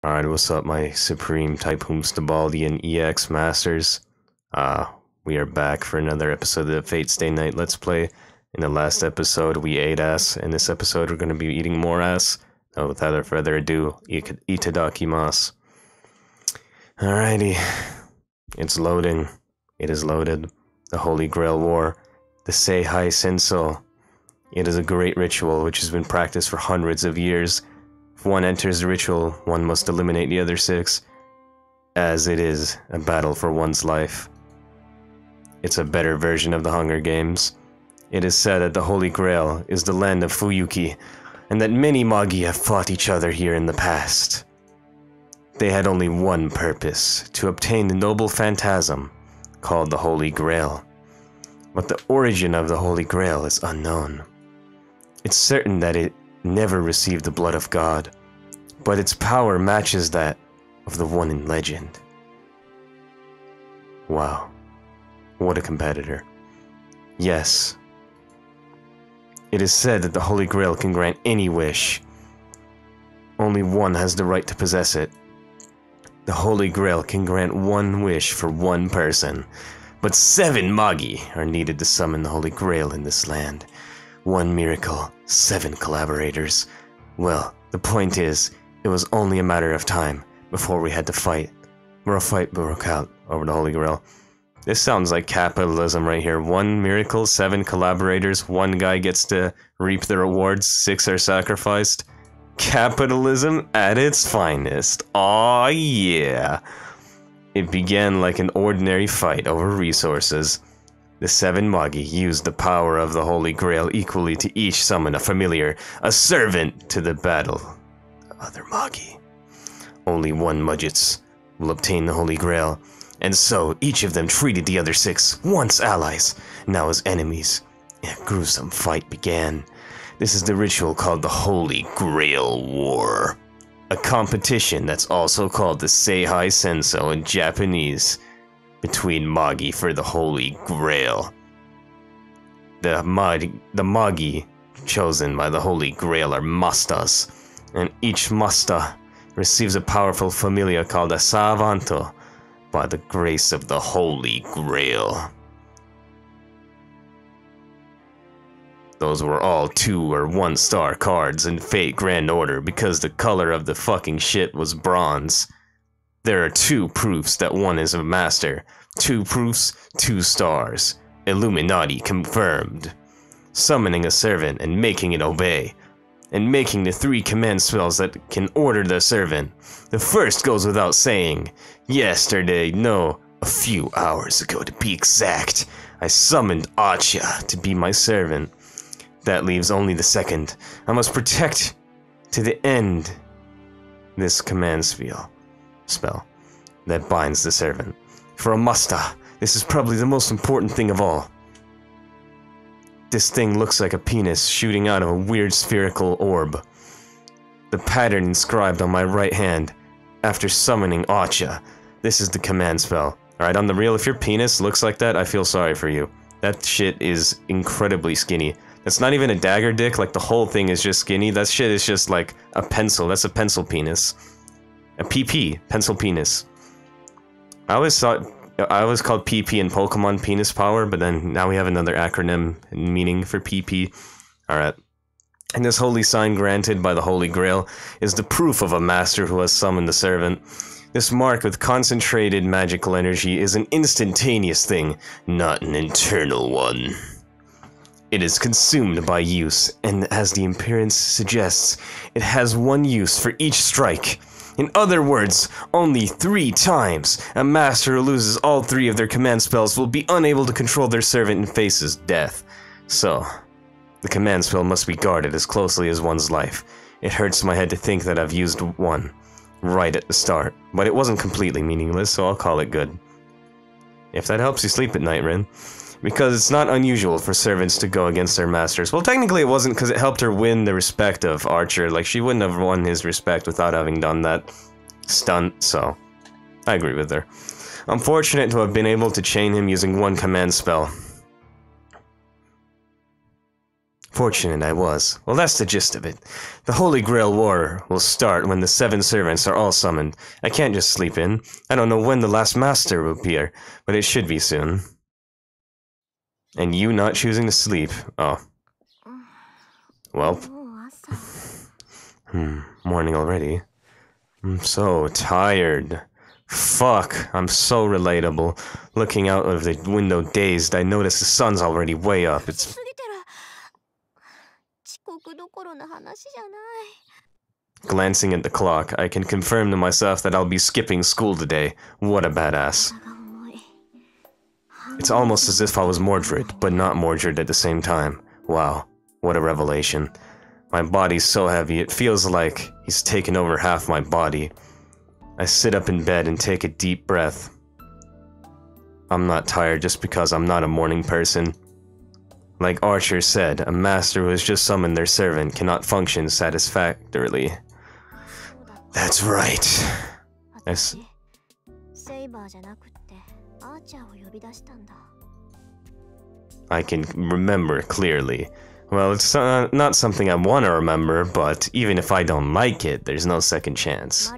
Alright, what's up, my Supreme Typhoon Stabaldian EX Masters? We are back for another episode of the Fate Stay Night Let's Play. In the last episode, we ate ass. In this episode, we're going to be eating more ass. So without further ado, itadakimasu. Alrighty. It's loading. It is loaded. The Holy Grail War. The Seihai Senso. It is a great ritual which has been practiced for hundreds of years. If one enters the ritual, one must eliminate the other six, as it is a battle for one's life. It's a better version of the Hunger Games. It is said that the Holy Grail is the land of Fuyuki, and that many Magi have fought each other here in the past. They had only one purpose, to obtain the noble phantasm called the Holy Grail. But the origin of the Holy Grail is unknown. It's certain that it never received the blood of God, but its power matches that of the one in legend. Wow, what a competitor. Yes, it is said that the Holy Grail can grant any wish. Only one has the right to possess it. The Holy Grail can grant one wish for one person, but 7 Magi are needed to summon the Holy Grail in this land. 1 miracle, 7 collaborators. Well, the point is, it was only a matter of time before we had to fight. Where a fight broke out over the Holy Grail. This sounds like capitalism right here. 1 miracle, 7 collaborators, 1 guy gets to reap the rewards, 6 are sacrificed. Capitalism at its finest. Aw, yeah. It began like an ordinary fight over resources. The 7 Magi used the power of the Holy Grail equally to each summon a familiar, a servant to the battle. The other Magi. Only 1 Mudgets will obtain the Holy Grail, and so each of them treated the other 6, once allies, now as enemies. A gruesome fight began. This is the ritual called the Holy Grail War. A competition that's also called the Seihai Senso in Japanese, between Magi for the Holy Grail. The Magi chosen by the Holy Grail are Mastas, and each Masta receives a powerful familia called a Savanto by the grace of the Holy Grail. Those were all 2 or 1 star cards in Fate Grand Order because the color of the fucking shit was bronze. There are 2 proofs that one is a master. 2 proofs, 2 stars. Illuminati confirmed. Summoning a servant and making it obey. And making the 3 command spells that can order the servant. The first goes without saying. Yesterday, no, a few hours ago to be exact, I summoned Acha to be my servant. That leaves only the second. I must protect to the end this command spell that binds the servant. For a Masta, this is probably the most important thing of all. This thing looks like a penis shooting out of a weird spherical orb. The pattern inscribed on my right hand after summoning Acha. This is the command spell. Alright, on the real, if your penis looks like that, I feel sorry for you. That shit is incredibly skinny. That's not even a dagger dick, like the whole thing is just skinny. That shit is just like a pencil. That's a pencil penis. A PP, pencil penis. I always called PP in Pokemon penis power, but then now we have another acronym meaning for PP. Alright. And this holy sign granted by the Holy Grail is the proof of a master who has summoned the servant. This mark with concentrated magical energy is an instantaneous thing, not an internal one. It is consumed by use, and as the appearance suggests, it has 1 use for each strike. In other words, only 3 times. A master who loses all 3 of their command spells will be unable to control their servant and faces death. So, the command spell must be guarded as closely as one's life. It hurts my head to think that I've used 1 right at the start, but it wasn't completely meaningless, so I'll call it good. If that helps you sleep at night, Rin. Because it's not unusual for servants to go against their masters. Well, technically it wasn't, because it helped her win the respect of Archer. Like, she wouldn't have won his respect without having done that stunt, so I agree with her. I'm fortunate to have been able to chain him using 1 command spell. Fortunate I was. Well, that's the gist of it. The Holy Grail War will start when the 7 servants are all summoned. I can't just sleep in. I don't know when the last master will appear, but it should be soon. And you not choosing to sleep. Oh. Well. Morning already. I'm so tired. Fuck, I'm so relatable. Looking out of the window dazed, I notice the sun's already way up. It's... Glancing at the clock, I can confirm to myself that I'll be skipping school today. What a badass. It's almost as if I was Mordred, but not Mordred at the same time. Wow, what a revelation. My body's so heavy, it feels like he's taken over half my body. I sit up in bed and take a deep breath. I'm not tired just because I'm not a morning person. Like Archer said, a master who has just summoned their servant cannot function satisfactorily. That's right. I can remember clearly. Well, it's not something I want to remember, but even if I don't like it, there's no second chance.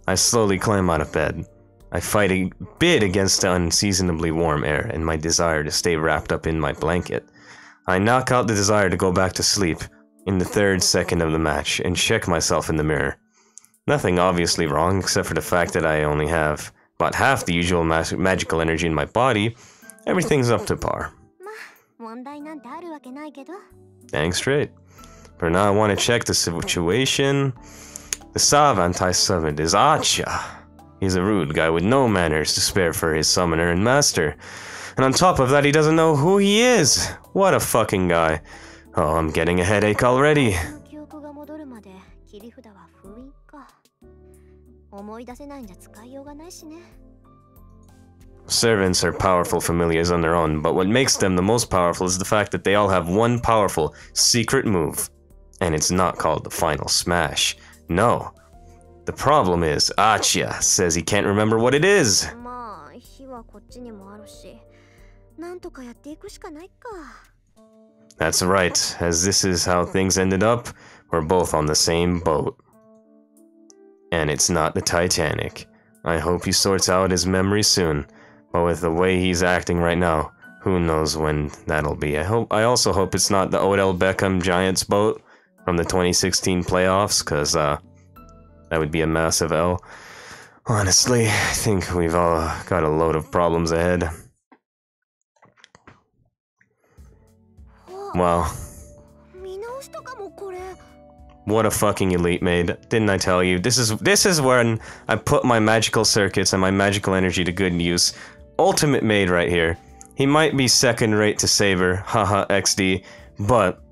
I slowly climb out of bed. I fight a bit against the unseasonably warm air and my desire to stay wrapped up in my blanket. I knock out the desire to go back to sleep in the 3rd second of the match and check myself in the mirror. Nothing obviously wrong except for the fact that I only have about half the usual magical energy in my body. Everything's up to par. Dang straight. For now, I want to check the situation. The savant I summoned is Acha. He's a rude guy with no manners to spare for his summoner and master. And on top of that, he doesn't know who he is. What a fucking guy. Oh, I'm getting a headache already. Servants are powerful familiars on their own, but what makes them the most powerful is the fact that they all have one powerful, secret move. And it's not called the Final Smash. No. The problem is, Achia says he can't remember what it is. That's right, as this is how things ended up, we're both on the same boat. And it's not the Titanic. I hope he sorts out his memory soon, but with the way he's acting right now, who knows when that'll be. I also hope it's not the Odell Beckham Giants boat from the 2016 playoffs, cause that would be a massive L. Honestly, I think we've all got a load of problems ahead. Wow. What a fucking elite maid. Didn't I tell you? This is when I put my magical circuits and my magical energy to good use. Ultimate maid right here. He might be second rate to Saber, haha XD, but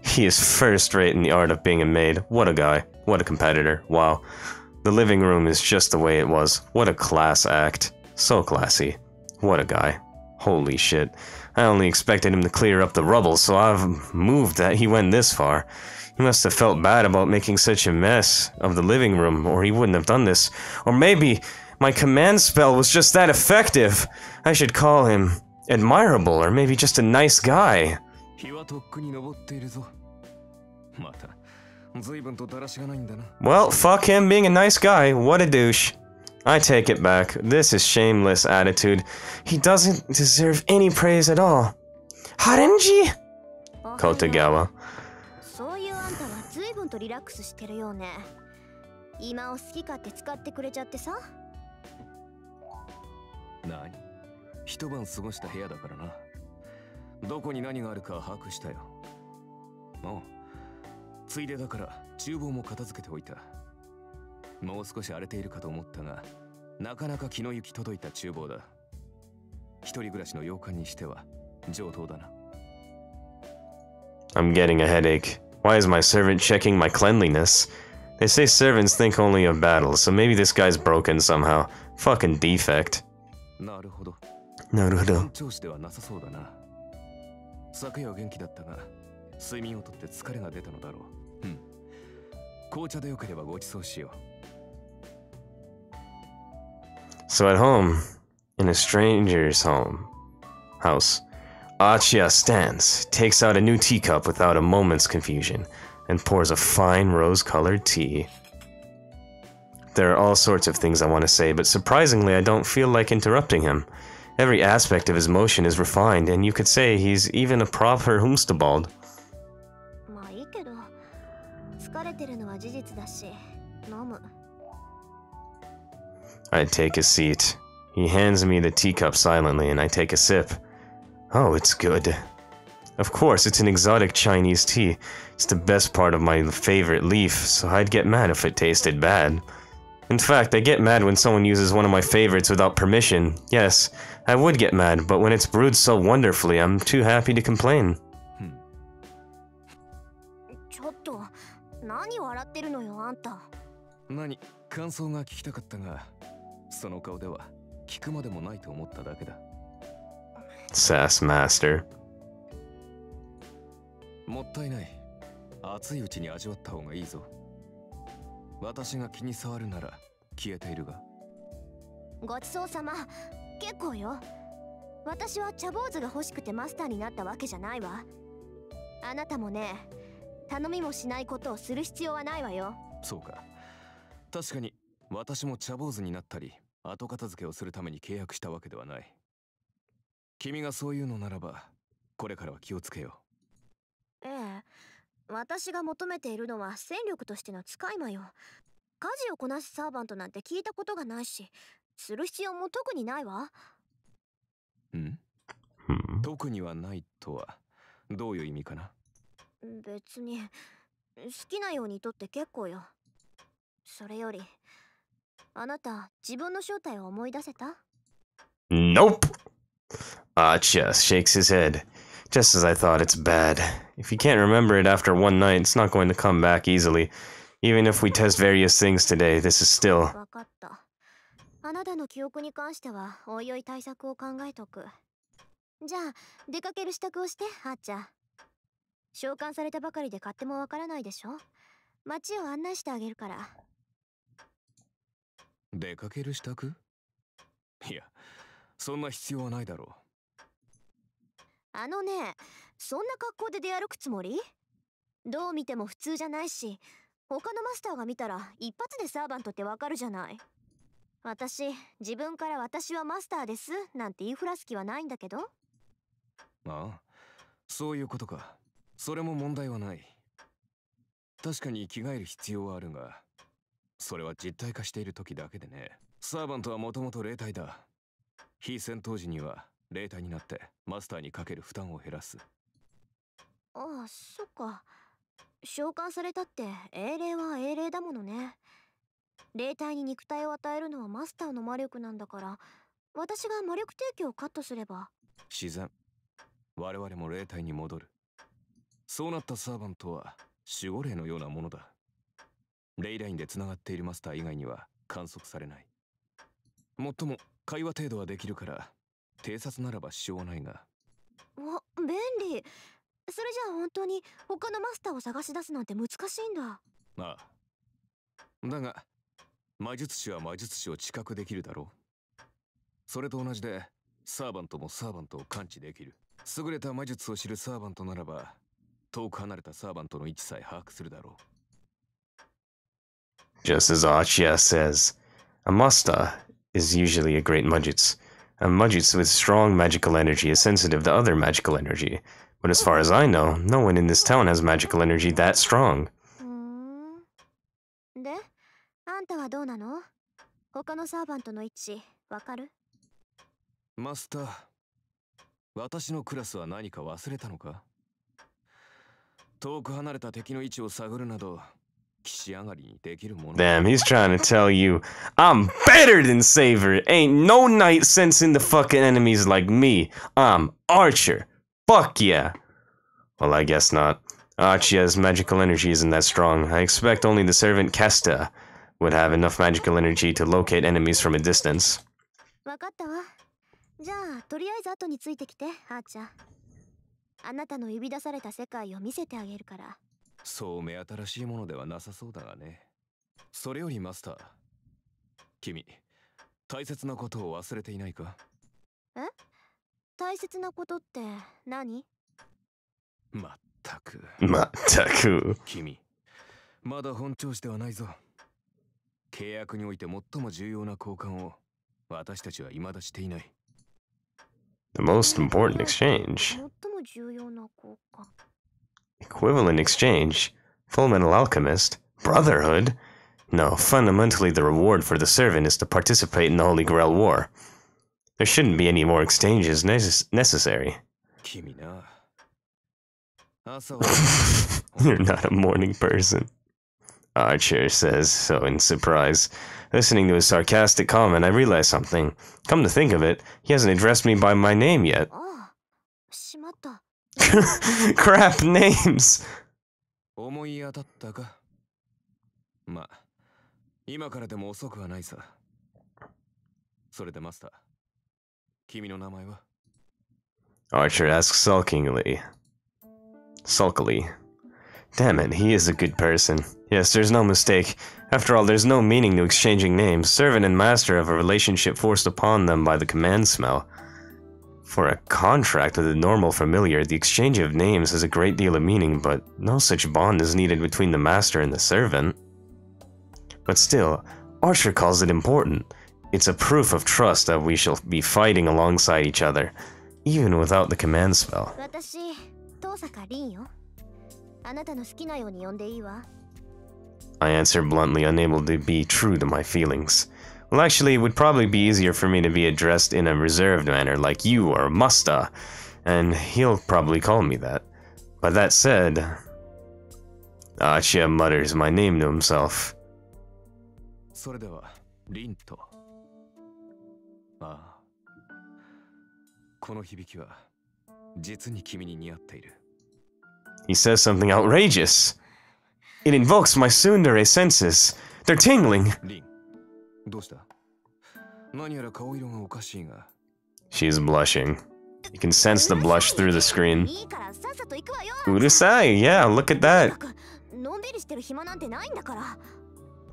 he is first rate in the art of being a maid. What a guy. What a competitor. Wow. The living room is just the way it was. What a class act. So classy. What a guy. Holy shit. I only expected him to clear up the rubble, so I've moved that he went this far. He must have felt bad about making such a mess of the living room, or he wouldn't have done this. Or maybe my command spell was just that effective. I should call him admirable, or maybe just a nice guy. Well, fuck him being a nice guy. What a douche. I take it back. This is shameless attitude. He doesn't deserve any praise at all. Harenji? Kotagawa. I'm getting a headache. Why is my servant checking my cleanliness? They say servants think only of battles, so maybe this guy's broken somehow. Fucking defect. Naruhodo. So at home, In a stranger's house, Achia stands, takes out a new teacup without a moment's confusion, and pours a fine rose-colored tea. There are all sorts of things I want to say, but surprisingly I don't feel like interrupting him. Every aspect of his motion is refined, and you could say he's even a proper Humstabald. I take a seat. He hands me the teacup silently, and I take a sip. Oh, it's good. Of course, it's an exotic Chinese tea. It's the best part of my favorite leaf, so I'd get mad if it tasted bad. In fact, I get mad when someone uses one of my favorites without permission. Yes, I would get mad, but when it's brewed so wonderfully, I'm too happy to complain. Sass master. もったいない。熱いうちに味わった方がいいぞ。私が気に障るなら消えているが。ごちそうさま。結構よ。私は茶坊主が欲しくてマスターになったわけじゃないわ。あなたもね、頼みもしないことをする必要はないわよ。そうか。確かに私も茶坊主になったり、後片付けをするために契約したわけではない。君がそういうのならば、これからは気をつけよう。ええ、私が求めているのは戦力としての使い魔よ。家事をこなすサーバントなんて聞いたことがないし、する必要も特にないわ。ん？特にはないとはどういう意味かな？別に好きなようにとって結構よ。それより、あなた自分の正体を思い出せた？ Nope! Achia shakes his head. Just as I thought, it's bad. If you can't remember it after one night, it's not going to come back easily. Even if we test various things today, this is still... わかった。あなたの記憶に関しては、おいおい対策を考えとく。じゃあ、出かける支度をして、ハッチャ。召喚されたばかりで勝手もわからないでしょ？街を案内してあげるから。出かける支度？いや、そんな必要はないだろう。あのね、そんな格好で出歩くつもり？どう見ても普通じゃないし、他のマスターが見たら一発でサーバントってわかるじゃない。私、自分から私はマスターですなんて言いふらす気はないんだけど。ああ、そういうことか。それも問題はない。確かに着替える必要はあるが、それは実体化している時だけでね。サーバントはもともと霊体だ。非戦闘時には霊体になってマスターにかける負担を減らす。ああ、そっか。召喚されたって英霊は英霊だものね。霊体に肉体を与えるのはマスターの魔力なんだから、私が魔力提供をカットすれば。自然。我々も霊体に戻る。そうなったサーバントは守護霊のようなものだ。レイラインでつながっているマスター以外には観測されない。もっとも会話程度はできるから偵察ならば支障はないが。わ、便利。それじゃあ本当に他のマスターを探し出すなんて難しいんだ。ああ。だが魔術師は魔術師を知覚できるだろう。それと同じでサーバントもサーバントを感知できる。優れた魔術を知るサーバントならば遠く離れたサーバントの位置さえ把握するだろう。Just as Achia says, a master is usually a great Mujutsu. A Mujutsu with strong magical energy is sensitive to other magical energy. But as far as I know, no one in this town has magical energy that strong. で、あんたはどうなの？他のサーバントの位置、わかる？マスター、私のクラスは何か忘れたのか？遠く離れた敵の位置を探るなど、岸上がりにできるもの。Damn, he's trying to tell you, I'm better than Saver. Ain't no knight sensing the fucking enemies like me. I'm Archer. Fuck yeah. Well, I guess not. Achia's magical energy isn't that strong. I expect only the servant Kesta would have enough magical energy to locate enemies from a distance. わかったわ。じゃあ、とりあえず後についてきて、ハーチャー。あなたの呼び出された世界を見せてあげるから。そう目新しいものではなさそうだがね。それよりマスター、君、大切なことを忘れていないか？え？大切なことって何？まったく。まったく。君、まだ本調子ではないぞ。契約において最も重要な交換を私たちは未だしていない。The most important exchange. 最も重要な交換。Equivalent exchange. Full Metal Alchemist. Brotherhood? No, fundamentally the reward for the servant is to participate in the Holy Grail War. There shouldn't be any more exchanges necessary. 君な。朝は You're not a morning person. Archer says so in surprise. Listening to his sarcastic comment, I realized something. Come to think of it, he hasn't addressed me by my name yet. ああ、しまった。Crap names! 思い当たったか？まあ、今からでも遅くはないさ。それでマスター、君の名前は？ Archer asks sulkily. Damn it, he is a good person. Yes, there's no mistake. After all, there's no meaning to exchanging names. Servant and master have a relationship forced upon them by the command smell. For a contract with a normal familiar, the exchange of names has a great deal of meaning, but no such bond is needed between the master and the servant. But still, Archer calls it important. It's a proof of trust that we shall be fighting alongside each other, even without the command spell. 私、遠坂凛よ。あなたの好きなように呼んでいいわ。I answer bluntly, unable to be true to my feelings. Well, actually, it would probably be easier for me to be addressed in a reserved manner, like you or Musta, and he'll probably call me that. But that said, Achia mutters my name to himself. それでは、リンと。ああ。この響きは、実に君に似合っている。He says something outrageous. It invokes my tsundere senses. They're tingling. リン、どうした？何やら顔色がおかしいが。She's blushing. You can sense the blush through the screen. Urusai, yeah, look at that.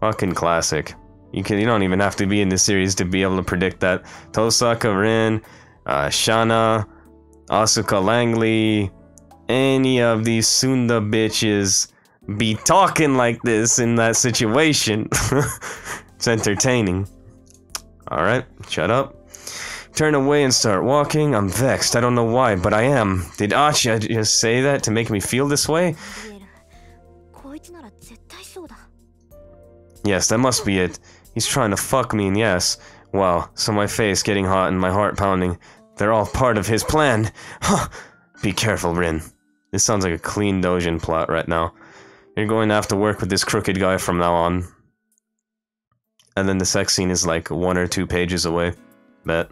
Fucking classic. You don't even have to be in the series to be able to predict that. Tosaka Rin, Shana, Asuka Langley, any of these Sunda bitches be talking like this in that situation. It's entertaining. Alright, shut up. Turn away and start walking. I'm vexed. I don't know why, but I am. Did Achia just say that to make me feel this way? Yes, that must be it. He's trying to fuck me, and yes. Wow, so my face getting hot and my heart pounding. They're all part of his plan. Huh. Be careful, Rin. This sounds like a clean Dojin plot right now. You're going to have to work with this crooked guy from now on. And then the sex scene is like 1 or 2 pages away. Bet.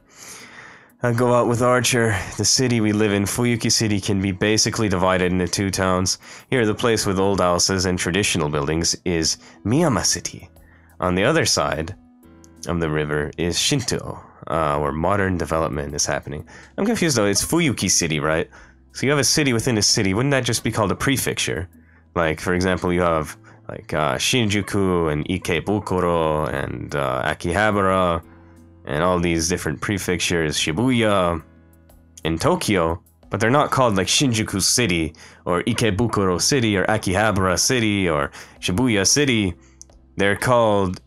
I go out with Archer. The city we live in, Fuyuki City, can be basically divided into 2 towns. Here, the place with old houses and traditional buildings is Miyama City. On the other side of the river is Shinto, where modern development is happening. I'm confused though, it's Fuyuki City, right? So you have a city within a city, wouldn't that just be called a prefecture? Like, for example, you have like Shinjuku and Ikebukuro and Akihabara and all these different prefectures, Shibuya and Tokyo, but they're not called like Shinjuku City or Ikebukuro City or Akihabara City or Shibuya City. They're called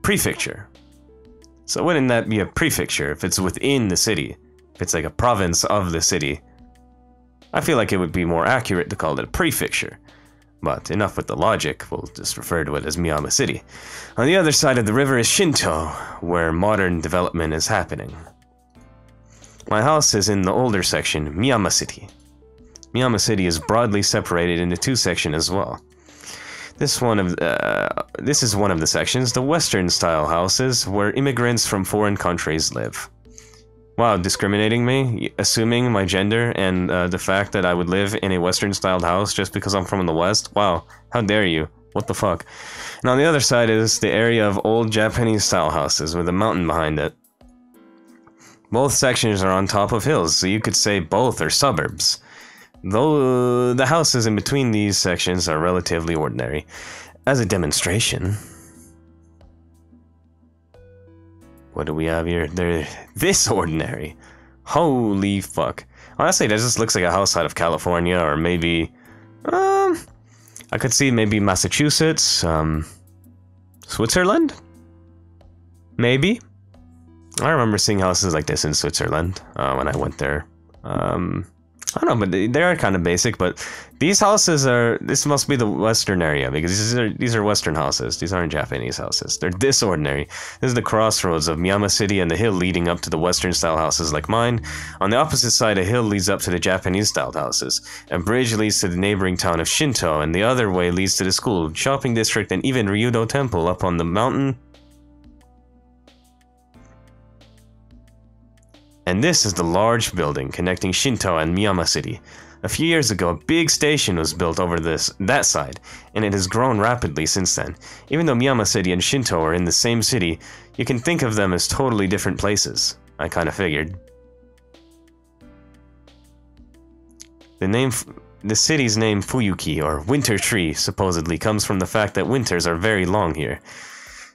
prefecture. So wouldn't that be a prefecture if it's within the city? If it's like a province of the city? I feel like it would be more accurate to call it a prefecture. But enough with the logic, we'll just refer to it as Miyama City. On the other side of the river is Shinto, where modern development is happening. My house is in the older section, Miyama City. Miyama City is broadly separated into 2 sections as well. This is one of the sections, the Western-style houses, where immigrants from foreign countries live. Wow, discriminating me? Assuming my gender and the fact that I would live in a Western-styled house just because I'm from the West? Wow, how dare you? What the fuck? And on the other side is the area of old Japanese-style houses with a mountain behind it. Both sections are on top of hills, so you could say both are suburbs. Though the houses in between these sections are relatively ordinary. As a demonstration... What do we have here? They're this ordinary. Holy fuck. Honestly, that just looks like a house out of California, or maybe... I could see maybe Massachusetts, Switzerland? Maybe? I remember seeing houses like this in Switzerland, when I went there. I don't know, but they are kind of basic, but these houses are... This must be the Western area, because these are Western houses. These aren't Japanese houses. They're this ordinary. This is the crossroads of Miyama City and the hill leading up to the Western-style houses like mine. On the opposite side, a hill leads up to the Japanese-styled houses. A bridge leads to the neighboring town of Shinto, and the other way leads to the school, shopping district, and even Ryudo Temple up on the mountain. And this is the large building connecting Shinto and Miyama City. A few years ago, a big station was built over that side, and it has grown rapidly since then. Even though Miyama City and Shinto are in the same city, you can think of them as totally different places. I kinda figured. The city's name Fuyuki, or Winter Tree, supposedly comes from the fact that winters are very long here.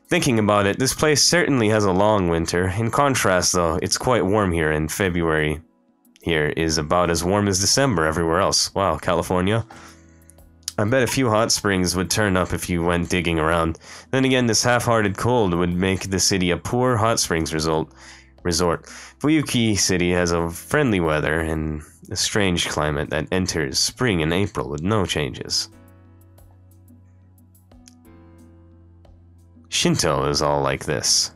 Thinking about it, this place certainly has a long winter. In contrast, though, it's quite warm here, and February here is about as warm as December everywhere else. Wow, California. I bet a few hot springs would turn up if you went digging around. Then again, this half-hearted cold would make the city a poor hot springs resort. Fuyuki City has a friendly weather and a strange climate that enters spring and April with no changes. Shinto is all like this.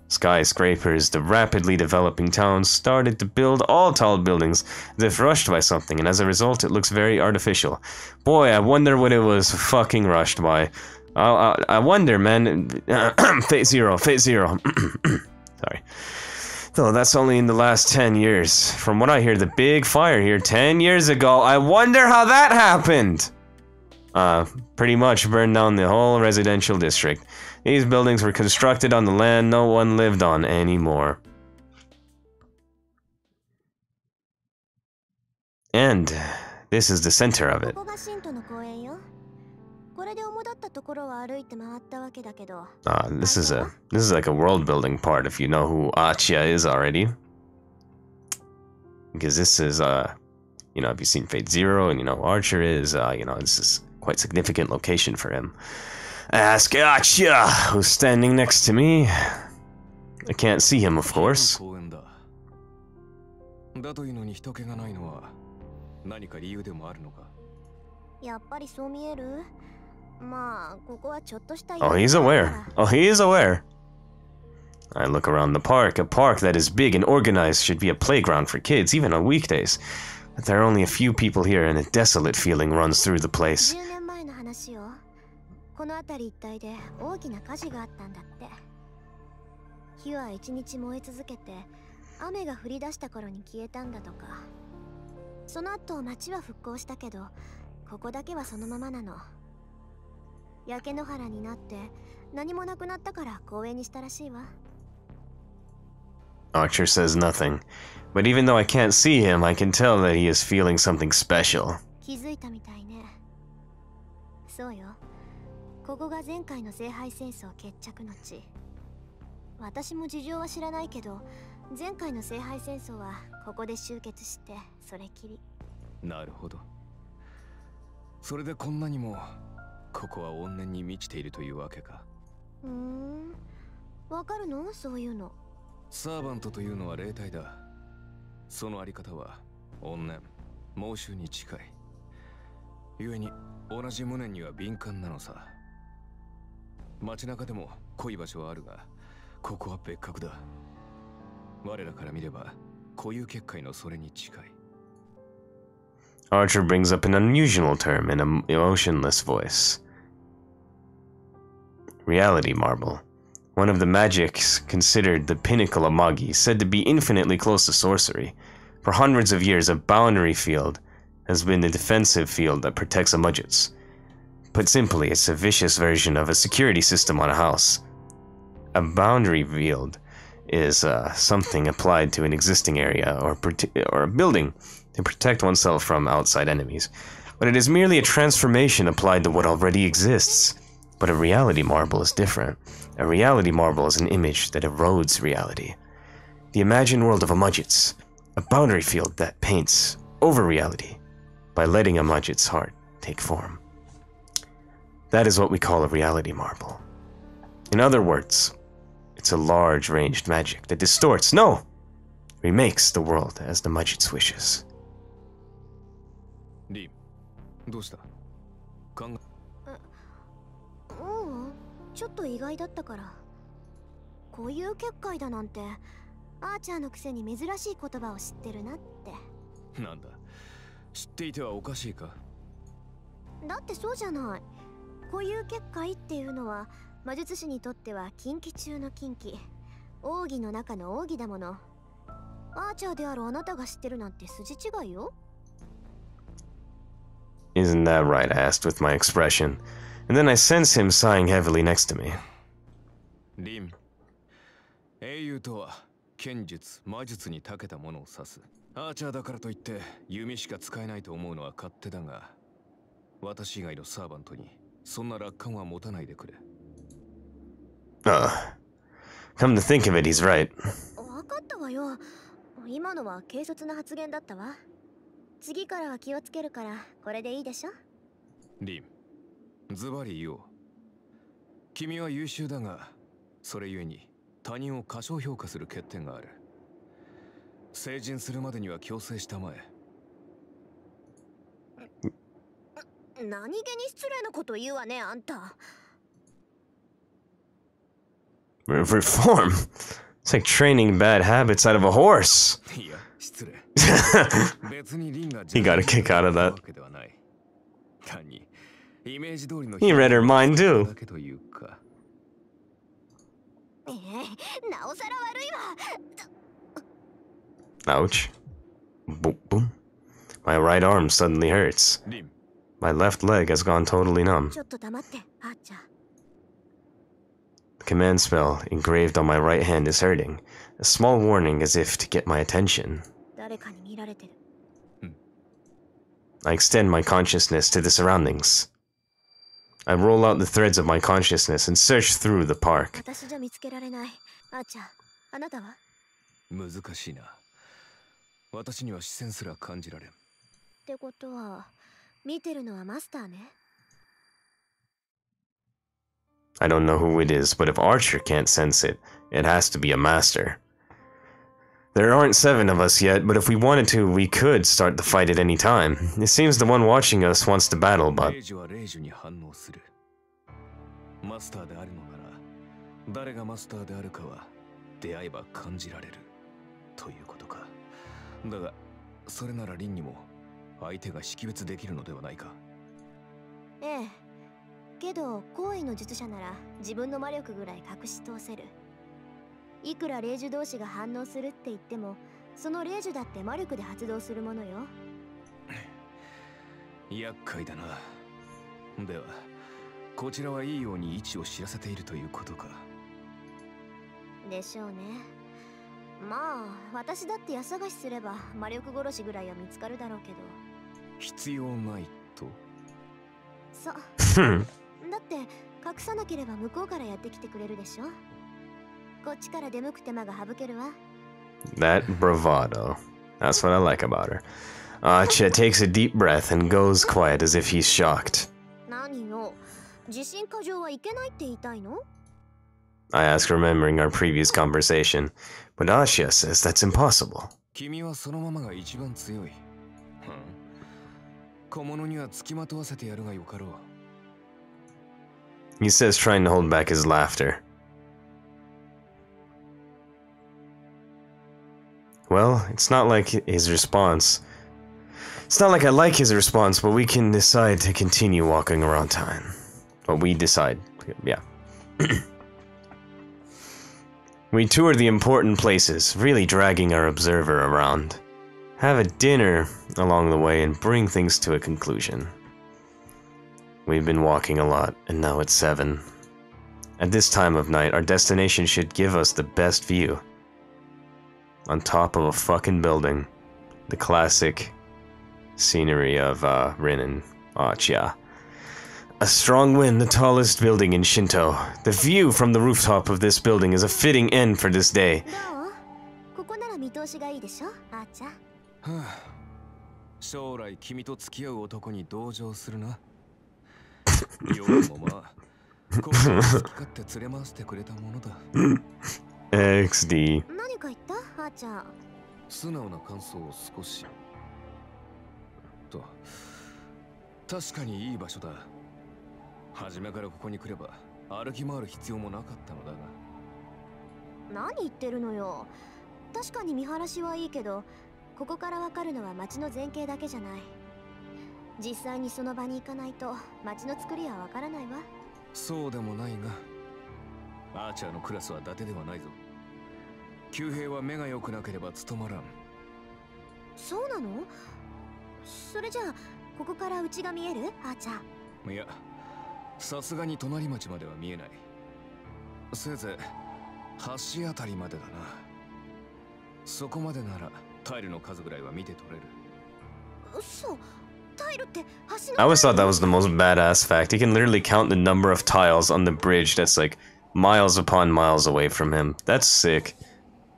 Skyscrapers, the rapidly developing towns started to build all tall buildings as if rushed by something, and as a result it looks very artificial. Boy, I wonder what it was fucking rushed by. I wonder, man. Fate Zero. Sorry. Though that's only in the last 10 years. From what I hear, the big fire here 10 years ago, I wonder how that happened! Pretty much burned down the whole residential district. These buildings were constructed on the land no one lived on anymore. And this is the center of it. This is like a world building part if you know who Achiya is already. Because this is you know, if you've seen Fate Zero and you know who Archer is, you know, this is quite significant location for him. Ask Achiya, who's standing next to me. I can't see him, of course. Oh, he's aware. Oh, he is aware. I look around the park. A park that is big and organized should be a playground for kids, even on weekdays. But there are only a few people here, and a desolate feeling runs through the place. Archer says nothing, but even though I can't see him, I can tell that he is feeling something special. Archer brings up an unusual term in an emotionless voice. Reality marble. One of the magics considered the pinnacle of Magi, said to be infinitely close to sorcery. For hundreds of years, a boundary field has been the defensive field that protects a Mujits. Put simply, it's a vicious version of a security system on a house. A boundary field is something applied to an existing area or a building to protect oneself from outside enemies. But it is merely a transformation applied to what already exists. But a reality marble is different. A reality marble is an image that erodes reality. The imagined world of a Mudget's, a boundary field that paints over reality by letting a Mudget's heart take form. That is what we call a reality marble. In other words, it's a large-ranged magic that distorts, no, remakes the world as the Mudget's wishes. リン、どうした？考え。うん、ちょっと意外だったから。固有結界だなんて、アーチャーのくせに珍しい言葉を知ってるなって。なんだ、知っていてはおかしいか？だってそうじゃない。固有結界っていうのは魔術師にとっては禁忌中の禁忌、奥義の中の奥義だもの。アーチャーであるあなたが知ってるなんて筋違いよ。Isn't that right? I asked with my expression, and then I sense him sighing heavily next to me. リン、英雄とは剣術、魔術に長けたものを指す。アーチャーだからといって弓しか使えないと思うのは勝手だが、私以外のサーバントにそんな楽観は持たないでくれ。Come to think of it, he's right. わかったわよ。今のは軽率な発言だったわ。次からは気をつけるからこれでいいでしょ。リン、ズバリ言おう。君は優秀だが、それゆえに他人を過小評価する欠点がある。成人するまでには強制したまえ。何気に失礼なこと言うわね、あんた。Reform? It's like training bad habits out of a horse. いや、失礼。別 He got a kick out of that. 単にイメージ通りの He read her mind too. だけというか。なおさら悪いわ。Ouch. Boom, boom. My right arm suddenly hurts. リン、 My left leg has gone totally numb. ちょっと黙って、あーちゃん。The command spell engraved on my right hand is hurting. A small warning as if to get my attention. 誰かに見られてる。I extend my consciousness to the surroundings. I roll out the threads of my consciousness and search through the park. 私じゃ見つけられない。あーちゃん、あなたは？難しいな。私には視線すら感じられん。ってことは、見てるのはマスターね。I don't know who it is, but if Archer can't sense it, it has to be a master. There aren't 7 of us yet, but if we wanted to, we could start the fight at any time. It seems the one watching us wants to battle, but... レイジはレイジに反応する。マスターであるのなら、誰がマスターであるかは出会えば感じられるということか。だが、それならリンにも相手が識別できるのではないか。ええ。けど、高位の術者なら自分の魔力ぐらい隠し通せる。いくら霊樹同士が反応するって言っても、その霊樹だって魔力で発動するものよ。厄介だな。では、こちらはいいように位置を知らせているということか。でしょうね。まあ、私だって家探しすれば魔力殺しぐらいは見つかるだろうけど。必要ないと？そう。だって隠さなければ向こうからやってきてくれるでしょ。こっちから出向く手間が省けるわ。That bravado. That's what I like about her. Archer takes a deep breath and goes quiet as if he's shocked. 何よ。自信過剰はいけないって言いたいの？ I ask, remembering our previous conversation, but Asha says that's impossible. 君はそのままが一番強い。小物には付きまとわせてやるがよかろう。He says, trying to hold back his laughter. Well, it's not like his response. It's not like I like his response, but we can decide to continue walking around town. Well, we decide. Yeah. We tour the important places, really dragging our observer around. Have a dinner along the way and bring things to a conclusion. We've been walking a lot, and now it's 7. At this time of night, our destination should give us the best view. On top of a fucking building. The classic scenery of Rin and Arch, yeah. A strong wind, the tallest building in Shinto. The view from the rooftop of this building is a fitting end for this day. どう？ここなら見通しがいいでしょ、あーちゃん。はあ、将来君と付き合う男に同情するな。よくもまあ、ここを好き勝手連れ回してくれたものだ。XD。何か言った、あーちゃん。素直な感想を少し。と、確かにいい場所だ。初めからここに来れば歩き回る必要もなかったのだが。何言ってるのよ。確かに見晴らしはいいけど、ここからわかるのは街の前景だけじゃない。実際にその場に行かないと街の作りはわからないわ。そうでもないが、アーチャーのクラスは伊達ではないぞ。旧兵は目が良くなければ務まらん。そうなの？それじゃあここから家が見える？あーちゃん。いや、さすがに隣町までは見えない。せいぜい橋あたりまでだな。そこまでならタイルの数ぐらいは見て取れる。嘘。タイルって橋の。 I always thought that was the most badass fact. He can literally count the number of tiles on the bridge that's like miles upon miles away from him. That's sick.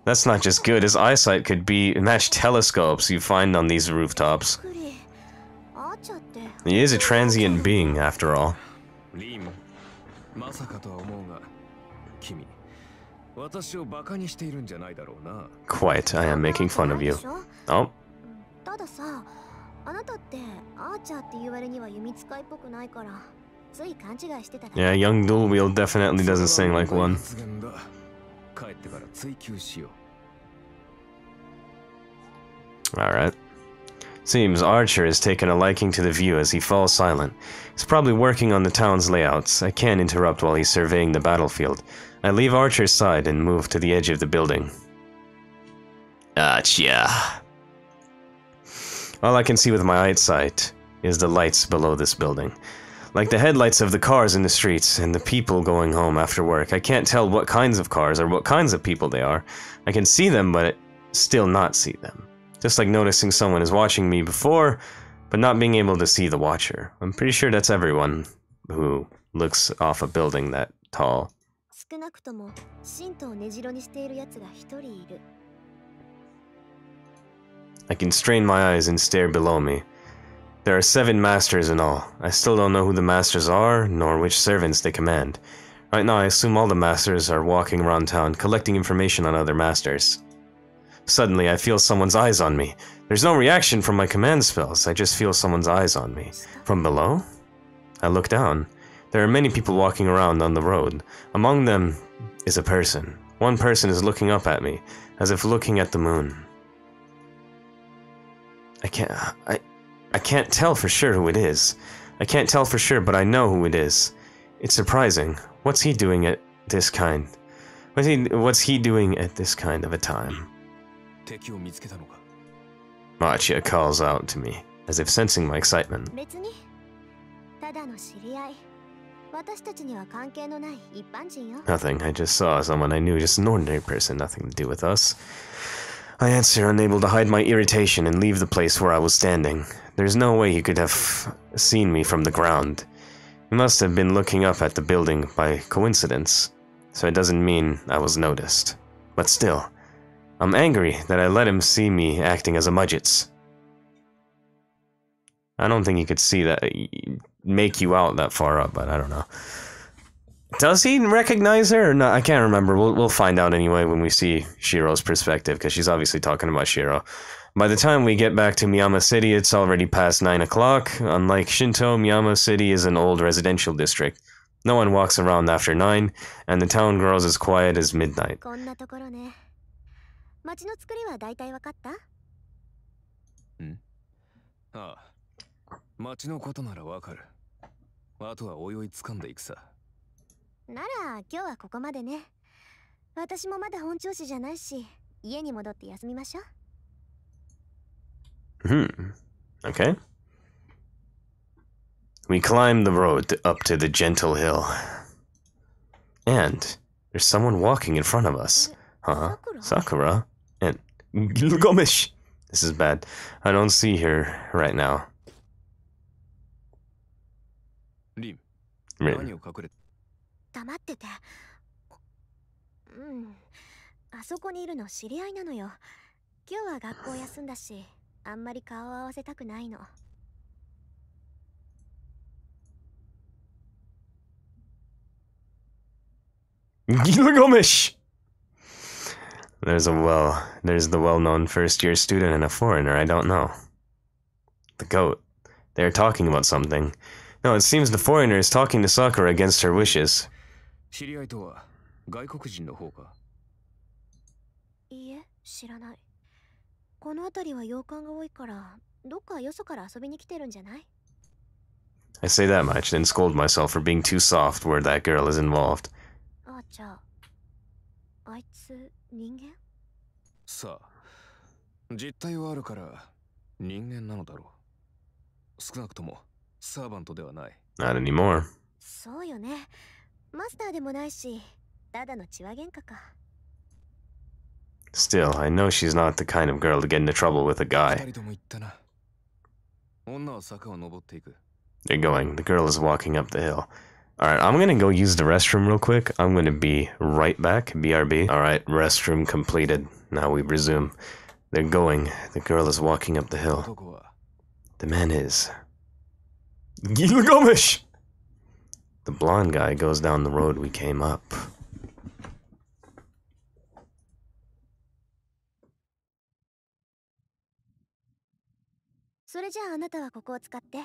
That's not just good. His eyesight could be match telescopes you find on these rooftops. He is a transient being, after all. リン、まさかとは思うが、君、私をバカにしているんじゃないだろうな。Quite, I am making fun of you. Oh. たださ、あなたってアーチャーって言われには弓使いっぽくないから、つい勘違いしてただけ。 Yeah, young dual wield definitely doesn't sing like one. 帰ってから追求しよう。 Alright. Seems Archer has taken a liking to the view as he falls silent. He's probably working on the town's layouts. I can't interrupt while he's surveying the battlefield. I leave Archer's side and move to the edge of the building. Achia. All I can see with my eyesight is the lights below this building. Like the headlights of the cars in the streets and the people going home after work. I can't tell what kinds of cars or what kinds of people they are. I can see them, but still not see them. Just like noticing someone is watching me before, but not being able to see the watcher. I'm pretty sure that's everyone who looks off a building that tall. 少なくとも神道を根城にしているやつが一人いる。 I can strain my eyes and stare below me. There are 7 masters in all. I still don't know who the masters are, nor which servants they command. Right now I assume all the masters are walking around town, collecting information on other masters. Suddenly, I feel someone's eyes on me. There's no reaction from my command spells, I just feel someone's eyes on me. From below? I look down. There are many people walking around on the road. Among them is a person. One person is looking up at me, as if looking at the moon. I can't tell for sure who it is. I can't tell for sure, but I know who it is. It's surprising. What's he doing at this kind? What's he doing at this kind of a time? Machia calls out to me, as if sensing my excitement. Nothing, I just saw someone I knew, just an ordinary person, nothing to do with us. I answer, unable to hide my irritation, and leave the place where I was standing. There's no way he could have seen me from the ground. He must have been looking up at the building by coincidence, so it doesn't mean I was noticed. But still, I'm angry that I let him see me acting as a mudgets. I don't think he could see that, make you out that far up, but I don't know. Does he recognize her or not? I can't remember. We'll find out anyway when we see Shiro's perspective, because she's obviously talking about Shiro. By the time we get back to Miyama City, it's already past 9 o'clock. Unlike Shinto, Miyama City is an old residential district. No one walks around after 9, and the town grows as quiet as midnight. 街の作りは大体わかった？ああ、街のことならわかる。あとはおいおい掴んでいくさ。なら今日はここまでね。私もまだ本調子じゃないし、家に戻って休みましょう。Okay. We climb the road up to the gentle hill. And there's someone walking in front of us. Huh? Sakura? And Gilgamesh! This is bad. I don't see her right now. リン、何を隠れ黙ってて。うん。あそこにいるの知り合いなのよ。今日は学校休んだし、あんまり顔を合わせたくないの。Gilgamesh! There's the well-known first-year student and a foreigner I don't know. The goat. They're talking about something. No, it seems the foreigner is talking to Sakura against her wishes. 知り合いとは外国人の方か。いいえ、知らない。この辺りは洋館が多いから、どっかよそから遊びに来てるんじゃない？ I say that much, then scold myself for being too soft where that girl is involved. あ、じゃあ、あいつ人間？さあ、実態はあるから人間なのだろう。少なくともサーバントではない。Not anymore. そうよね。マスターでもないし、ただの血は喧嘩か。Still, I know she's not the kind of girl to get into trouble with a 二 guy. 人とも言ったな。女は坂を登っていく。 They're going. The girl is walking up the hill. Alright, I'm gonna go use the restroom real quick. I'm gonna be right back. BRB. Alright, restroom completed. Now we resume. They're going. The girl is walking up the hill. 男は The man is... Gilgamesh! The blonde guy goes down the road we came up. それじゃああなたはここを使って。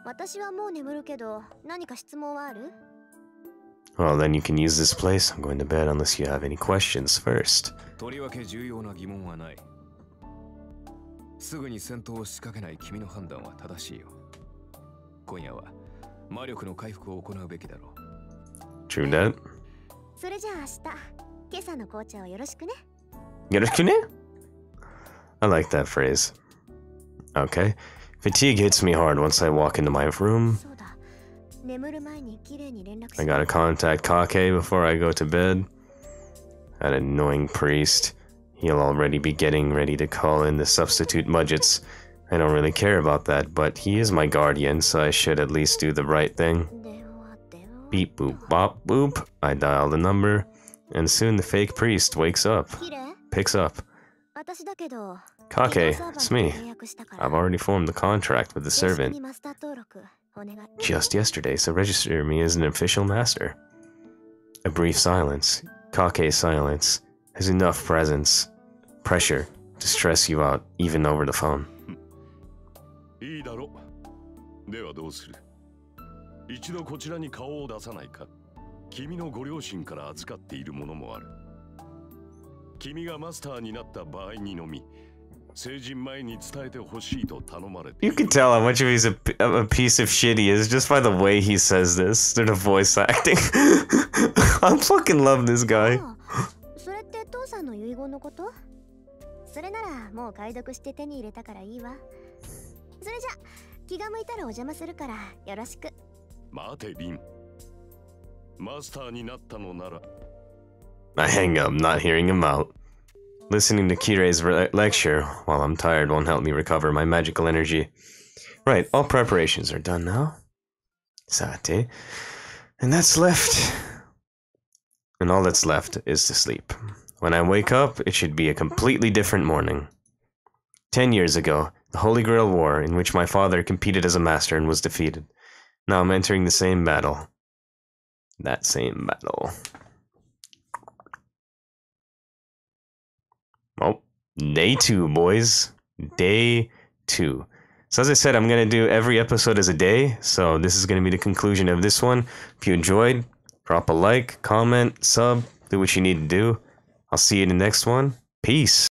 私はもう眠るけど、何か質問はある？ Well, then you can use this place. I'm going to bed unless you have any questions first. とりわけ重要な疑問はない。すぐに戦闘を仕掛けない君の判断は正しいよ。今夜は魔力の回復を行うべきだろう。 True that. それじゃあ明日、今朝の紅茶をよろしくね。Yoroshiku? I like that phrase. Okay. Fatigue hits me hard once I walk into my room. そうだ。眠る前に綺麗に連絡し I gotta contact Kake before I go to bed. That annoying priest. He'll already be getting ready to call in the substitute budgets. I don't really care about that, but he is my guardian, so I should at least do the right thing. 電話。 Beep boop bop boop. I dial the number, and soon the fake priest wakes up, 綺麗？ picks up. 私だけど、 Kake, サーバン it's と me. 契約したから I've already formed the contract with the 正式 servant. にマスター登録お願い。 Just yesterday, so register me as an official master. A brief silence. Kake's silence has enough pressure to stress you out, even over the phone. いいだろう。ではどうする？一度こちらに顔を出さないか。君のご両親から預かっているものもある。君がマスターになった場合にのみ、成人前に伝えてほしいと頼まれてい You る。 can tell how much of a piece of shit he is just by the way he says this. They're the voice acting. I fucking love this guy. ああ、それって父さんの遺言のこと？それならもう解読して手に入れたからいいわ。それじゃ気が向いたらお邪魔するからよろしく。待てリン。マスターになったのなら。 I hang up, not hearing him out. Listening to Kirei's lecture while I'm tired won't help me recover my magical energy. Right, all preparations are done now. Sate. And all that's left is to sleep. When I wake up, it should be a completely different morning. 10 years ago, the Holy Grail War, in which my father competed as a master and was defeated. Now I'm entering the same battle. That same battle. Oh, day 2, boys. Day 2. So as I said, I'm going to do every episode as a day. So this is going to be the conclusion of this one. If you enjoyed, drop a like, comment, sub, do what you need to do. I'll see you in the next one. Peace.